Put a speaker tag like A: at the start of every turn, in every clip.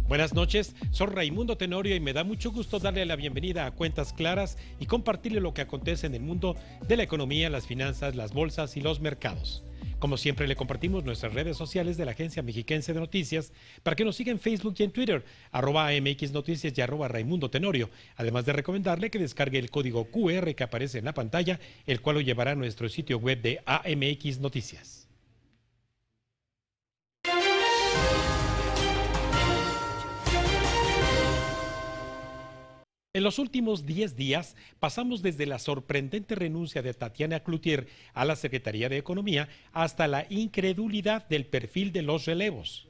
A: Buenas noches, soy Raimundo Tenorio y me da mucho gusto darle la bienvenida a Cuentas Claras y compartirle lo que acontece en el mundo de la economía, las finanzas, las bolsas y los mercados. Como siempre, le compartimos nuestras redes sociales de la Agencia Mexiquense de Noticias para que nos siga en Facebook y en Twitter, @AMX Noticias y @Raimundo Tenorio, además de recomendarle que descargue el código QR que aparece en la pantalla, el cual lo llevará a nuestro sitio web de AMX Noticias. En los últimos 10 días pasamos desde la sorprendente renuncia de Tatiana Cloutier a la Secretaría de Economía hasta la incredulidad del perfil de los relevos.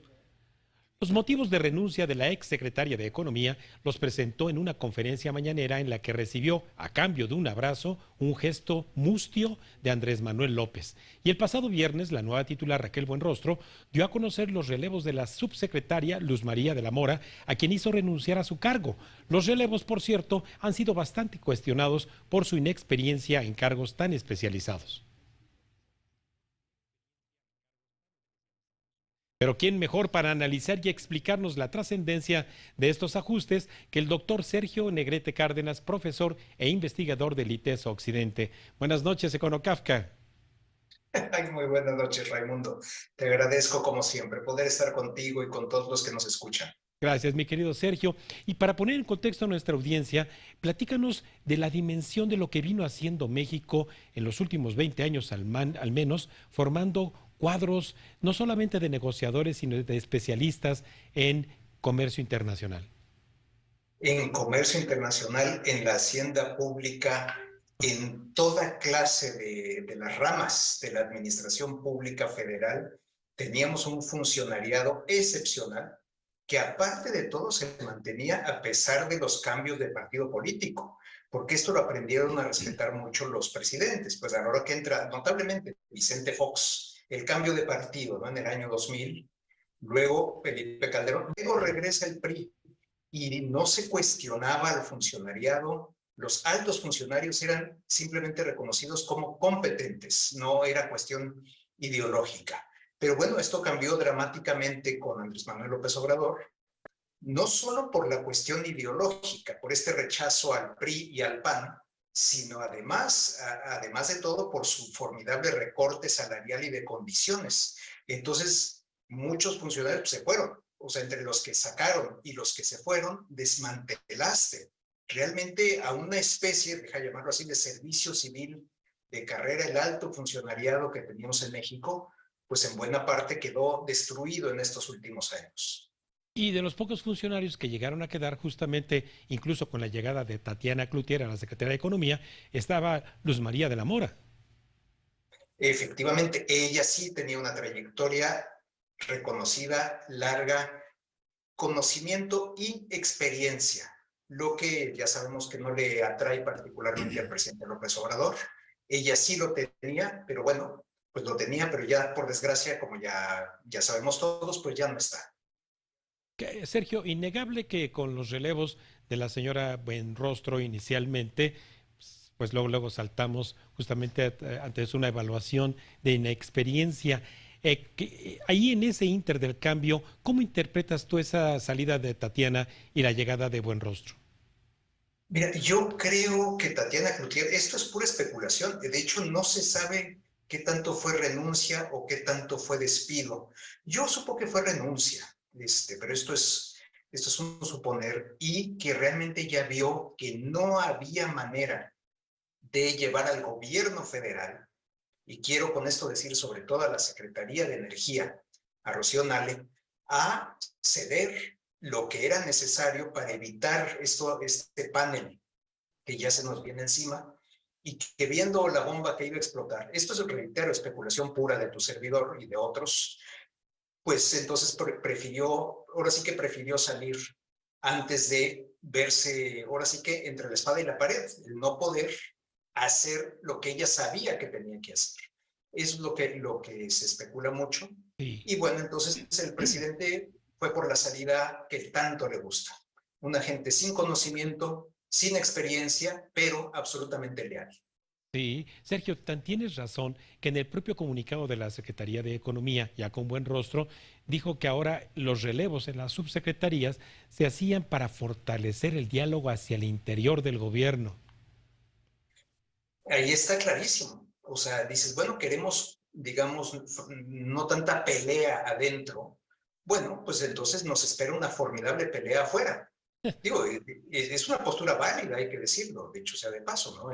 A: Los motivos de renuncia de la ex secretaria de Economía los presentó en una conferencia mañanera en la que recibió, a cambio de un abrazo, un gesto mustio de Andrés Manuel López. Y el pasado viernes, la nueva titular Raquel Buenrostro dio a conocer los relevos de la subsecretaria Luz María de la Mora, a quien hizo renunciar a su cargo. Los relevos, por cierto, han sido bastante cuestionados por su inexperiencia en cargos tan especializados. Pero ¿quién mejor para analizar y explicarnos la trascendencia de estos ajustes que el doctor Sergio Negrete Cárdenas, profesor e investigador del ITESO Occidente? Buenas noches, Econocafka.
B: Ay, muy buenas noches, Raimundo. Te agradezco, como siempre, poder estar contigo y con todos los que nos escuchan.
A: Gracias, mi querido Sergio. Y para poner en contexto a nuestra audiencia, platícanos de la dimensión de lo que vino haciendo México en los últimos 20 años al menos, formando cuadros no solamente de negociadores, sino de especialistas en comercio internacional.
B: En comercio internacional, en la hacienda pública, en toda clase de las ramas de la administración pública federal, teníamos un funcionariado excepcional que aparte de todo se mantenía a pesar de los cambios de partido político, porque esto lo aprendieron a respetar mucho los presidentes. Pues a la hora que entra, notablemente, Vicente Fox, el cambio de partido, ¿no?, en el año 2000, luego Felipe Calderón, luego regresa el PRI y no se cuestionaba al funcionariado. Los altos funcionarios eran simplemente reconocidos como competentes, no era cuestión ideológica. Pero bueno, esto cambió dramáticamente con Andrés Manuel López Obrador, no solo por la cuestión ideológica, por este rechazo al PRI y al PAN, sino además de todo, por su formidable recorte salarial y de condiciones. Entonces, muchos funcionarios se fueron. O sea, entre los que sacaron y los que se fueron, desmantelaste realmente a una especie, deja llamarlo así, de servicio civil de carrera, el alto funcionariado que teníamos en México, pues en buena parte quedó destruido en estos últimos años.
A: Y de los pocos funcionarios que llegaron a quedar justamente, incluso con la llegada de Tatiana Cloutier a la Secretaría de Economía, estaba Luz María de la Mora.
B: Efectivamente, ella sí tenía una trayectoria reconocida, larga, conocimiento y experiencia, lo que ya sabemos que no le atrae particularmente al presidente López Obrador. Ella sí lo tenía, pero bueno, pues lo tenía, pero ya por desgracia, como ya sabemos todos, pues ya no está.
A: Sergio, innegable que con los relevos de la señora Buenrostro inicialmente, pues luego saltamos justamente ante una evaluación de inexperiencia. Ahí en ese inter del cambio, ¿cómo interpretas tú esa salida de Tatiana y la llegada de Buenrostro?
B: Mira, yo creo que Tatiana Cloutier, esto es pura especulación, de hecho no se sabe qué tanto fue renuncia o qué tanto fue despido. Yo supo que fue renuncia, pero esto es un suponer, y que realmente ya vio que no había manera de llevar al gobierno federal, y quiero con esto decir sobre todo a la Secretaría de Energía, a Rocío Nale, a ceder lo que era necesario para evitar este panel que ya se nos viene encima, y que viendo la bomba que iba a explotar, esto es, reitero, especulación pura de tu servidor y de otros, pues entonces ahora sí que prefirió salir antes de verse, ahora sí que entre la espada y la pared, el no poder hacer lo que ella sabía que tenía que hacer. Eso es lo que se especula mucho.
A: Sí.
B: Y bueno, entonces el presidente fue por la salida que tanto le gusta. Una gente sin conocimiento, sin experiencia, pero absolutamente leal.
A: Sí, Sergio, tan tienes razón que en el propio comunicado de la Secretaría de Economía, ya con buen rostro, dijo que ahora los relevos en las subsecretarías se hacían para fortalecer el diálogo hacia el interior del gobierno.
B: Ahí está clarísimo. O sea, dices, bueno, queremos, digamos, no tanta pelea adentro. Bueno, pues entonces nos espera una formidable pelea afuera. Digo, es una postura válida, hay que decirlo, dicho sea de paso, ¿no?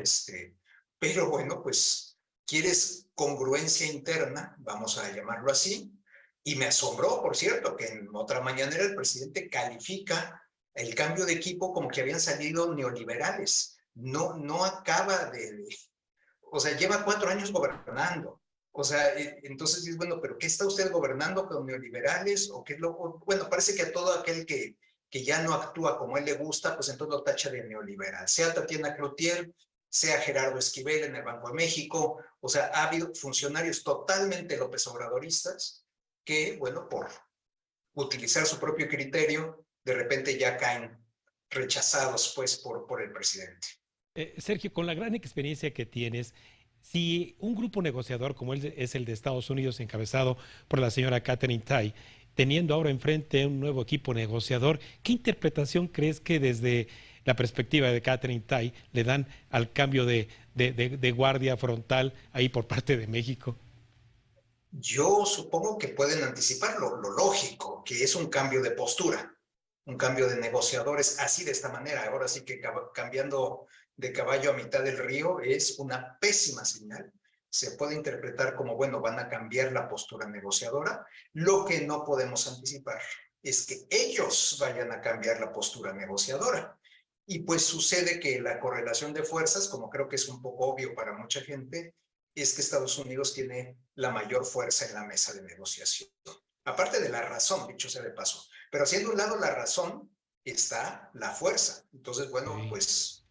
B: Pero bueno, pues quieres congruencia interna, vamos a llamarlo así, y me asombró, por cierto, que en otra mañanera el presidente califica el cambio de equipo como que habían salido neoliberales. No, no acaba o sea, lleva 4 años gobernando. O sea, entonces dices, bueno, pero ¿qué está usted gobernando con neoliberales? ¿O qué es lo? Bueno, parece que a todo aquel que ya no actúa como él le gusta, pues entonces lo tacha de neoliberal. Sea Tatiana Cloutier, sea Gerardo Esquivel en el Banco de México, o sea, ha habido funcionarios totalmente López Obradoristas que, bueno, por utilizar su propio criterio, de repente ya caen rechazados, pues, por el presidente.
A: Sergio, con la gran experiencia que tienes, si un grupo negociador como es el de Estados Unidos, encabezado por la señora Catherine Tai, teniendo ahora enfrente un nuevo equipo negociador, ¿qué interpretación crees que desde la perspectiva de Catherine Tai le dan al cambio de guardia frontal ahí por parte de México?
B: Yo supongo que pueden anticipar lo lógico, que es un cambio de postura, un cambio de negociadores así de esta manera. Ahora sí que cambiando de caballo a mitad del río es una pésima señal. Se puede interpretar como, bueno, van a cambiar la postura negociadora. Lo que no podemos anticipar es que ellos vayan a cambiar la postura negociadora. Y pues sucede que la correlación de fuerzas, como creo que es un poco obvio para mucha gente, es que Estados Unidos tiene la mayor fuerza en la mesa de negociación. Aparte de la razón, dicho sea de paso. Pero haciendo un lado la razón, está la fuerza. Entonces, bueno,
A: Sí.
B: pues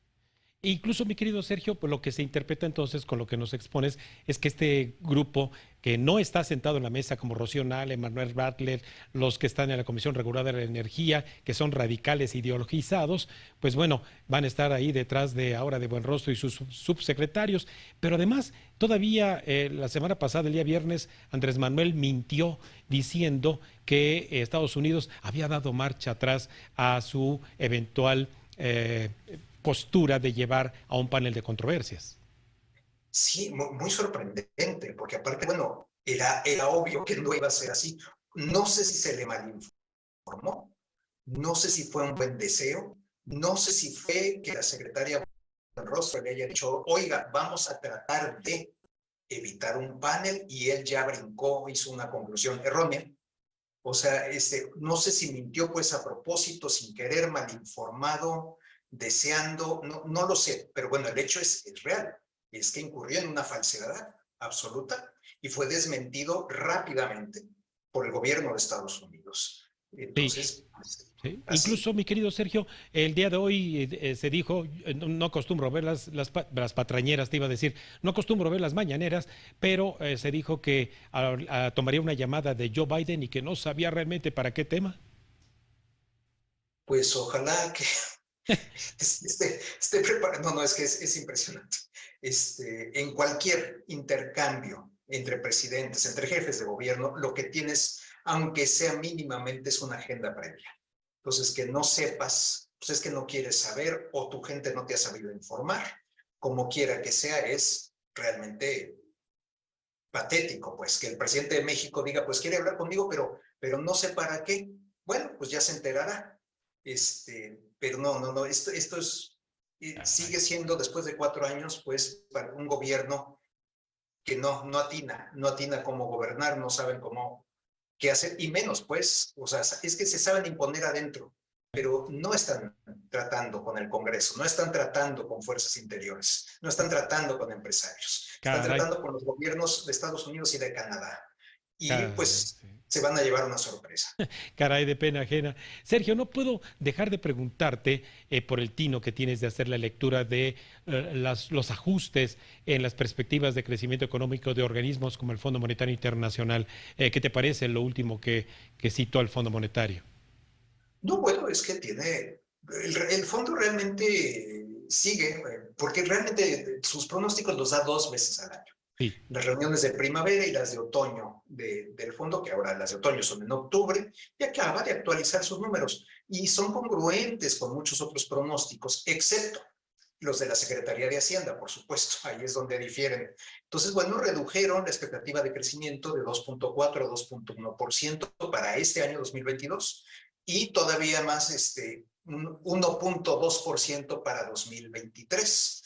A: Incluso, mi querido Sergio, pues lo que se interpreta entonces con lo que nos expones es que este grupo que no está sentado en la mesa como Rocío Nale, Manuel Bartlett, los que están en la Comisión Reguladora de la Energía, que son radicales ideologizados, pues bueno, van a estar ahí detrás de ahora de Buenrostro y sus subsecretarios. Pero además, todavía la semana pasada, el día viernes, Andrés Manuel mintió diciendo que Estados Unidos había dado marcha atrás a su eventual postura de llevar a un panel de controversias.
B: sí, muy sorprendente, porque aparte, bueno, era obvio que no iba a ser así. No sé si se le malinformó, no sé si fue un buen deseo, no sé si fue que la secretaria Rostro le haya dicho, oiga, vamos a tratar de evitar un panel y él ya brincó, hizo una conclusión errónea. O sea, no sé si mintió pues a propósito, sin querer, mal informado, deseando, no, no lo sé, pero bueno, el hecho es real, es que incurrió en una falsedad absoluta y fue desmentido rápidamente por el gobierno de Estados Unidos.
A: Sí,
B: Entonces, pues,
A: sí.
B: así.
A: Incluso, mi querido Sergio, el día de hoy se dijo, no acostumbro ver las patrañeras, te iba a decir, no acostumbro ver las mañaneras, pero se dijo que tomaría una llamada de Joe Biden y que no sabía realmente para qué tema.
B: Pues ojalá que esté preparado. No, no, es que es impresionante. En cualquier intercambio entre presidentes, entre jefes de gobierno, lo que tienes, aunque sea mínimamente, es una agenda previa. Entonces, que no sepas, pues es que no quieres saber o tu gente no te ha sabido informar. Como quiera que sea, es realmente patético, pues, que el presidente de México diga, pues quiere hablar conmigo, pero no sé para qué. Bueno, pues ya se enterará. Pero no, no, no, esto es,
A: Caray.
B: sigue siendo después de 4 años, pues, para un gobierno que no atina cómo gobernar, no saben cómo, qué hacer, y menos, pues, o sea, es que se saben imponer adentro, pero no están tratando con el Congreso, no están tratando con fuerzas interiores, no están tratando con empresarios, están
A: Caray,
B: tratando con los gobiernos de Estados Unidos y de Canadá. Y
A: caray,
B: pues
A: sí.
B: se van a llevar una sorpresa.
A: Caray, de pena ajena. Sergio, no puedo dejar de preguntarte por el tino que tienes de hacer la lectura de los ajustes en las perspectivas de crecimiento económico de organismos como el Fondo Monetario Internacional. ¿Qué te parece lo último que citó el Fondo Monetario?
B: No, bueno, es que tiene, el fondo realmente sigue, porque realmente sus pronósticos los da 2 veces al año.
A: Sí.
B: Las reuniones de primavera y las de otoño del fondo, que ahora las de otoño son en octubre, y acaba de actualizar sus números. Y son congruentes con muchos otros pronósticos, excepto los de la Secretaría de Hacienda, por supuesto, ahí es donde difieren. Entonces, bueno, redujeron la expectativa de crecimiento de 2.4 a 2.1% para este año 2022 y todavía más, un 1.2% para 2023.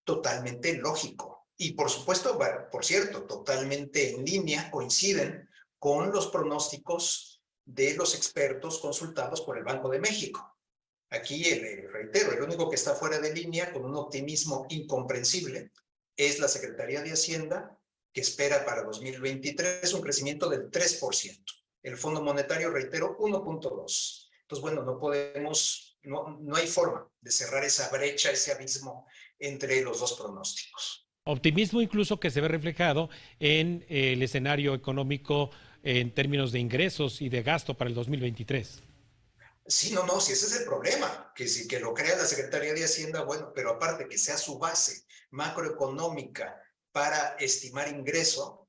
B: Totalmente lógico. Y por supuesto, por cierto, totalmente en línea, coinciden con los pronósticos de los expertos consultados por el Banco de México. Aquí, reitero, el único que está fuera de línea con un optimismo incomprensible es la Secretaría de Hacienda, que espera para 2023 un crecimiento del 3%. El Fondo Monetario, reitero, 1.2%. Entonces, bueno, no hay forma de cerrar esa brecha, ese abismo entre los dos pronósticos.
A: Optimismo incluso que se ve reflejado en el escenario económico en términos de ingresos y de gasto para el 2023.
B: Sí, sí, ese es el problema, que lo crea la Secretaría de Hacienda, bueno, pero aparte que sea su base macroeconómica para estimar ingreso,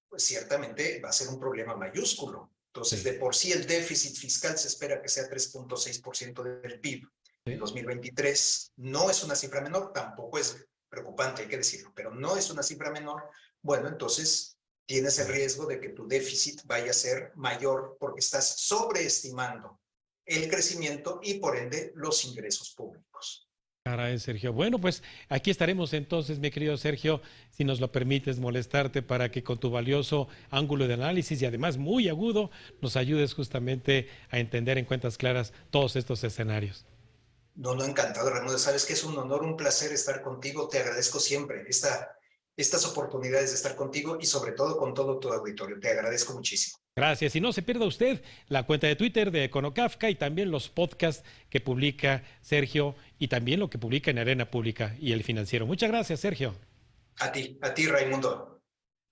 B: pues ciertamente va a ser un problema mayúsculo. Entonces, de por sí el déficit fiscal se espera que sea 3.6% del PIB en 2023. No es una cifra menor, tampoco es preocupante, hay que decirlo, pero no es una cifra menor. Bueno, entonces tienes el riesgo de que tu déficit vaya a ser mayor porque estás sobreestimando el crecimiento y por ende los ingresos públicos.
A: Caray, Sergio. Bueno, pues aquí estaremos entonces, mi querido Sergio, si nos lo permites molestarte para que con tu valioso ángulo de análisis y además muy agudo nos ayudes justamente a entender en cuentas claras todos estos escenarios.
B: No, encantado, Raimundo. Sabes que es un honor, un placer estar contigo. Te agradezco siempre estas oportunidades de estar contigo y sobre todo con todo tu auditorio. Te agradezco muchísimo.
A: Gracias. Y no se pierda usted la cuenta de Twitter de Econocafka y también los podcasts que publica Sergio y también lo que publica en Arena Pública y El Financiero. Muchas gracias, Sergio.
B: A ti, Raimundo.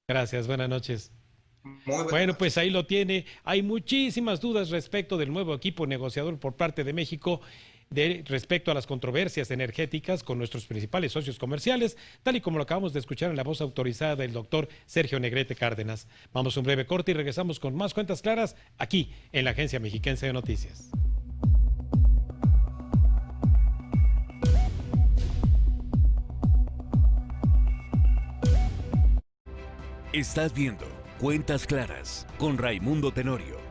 A: Gracias, buenas noches.
B: Bueno,
A: pues ahí lo tiene. Hay muchísimas dudas respecto del nuevo equipo negociador por parte de México respecto a las controversias energéticas con nuestros principales socios comerciales, tal y como lo acabamos de escuchar en la voz autorizada del doctor Sergio Negrete Cárdenas. Vamos a un breve corte y regresamos con más cuentas claras aquí en la Agencia Mexiquense de Noticias.
C: Estás viendo Cuentas Claras con Raimundo Tenorio.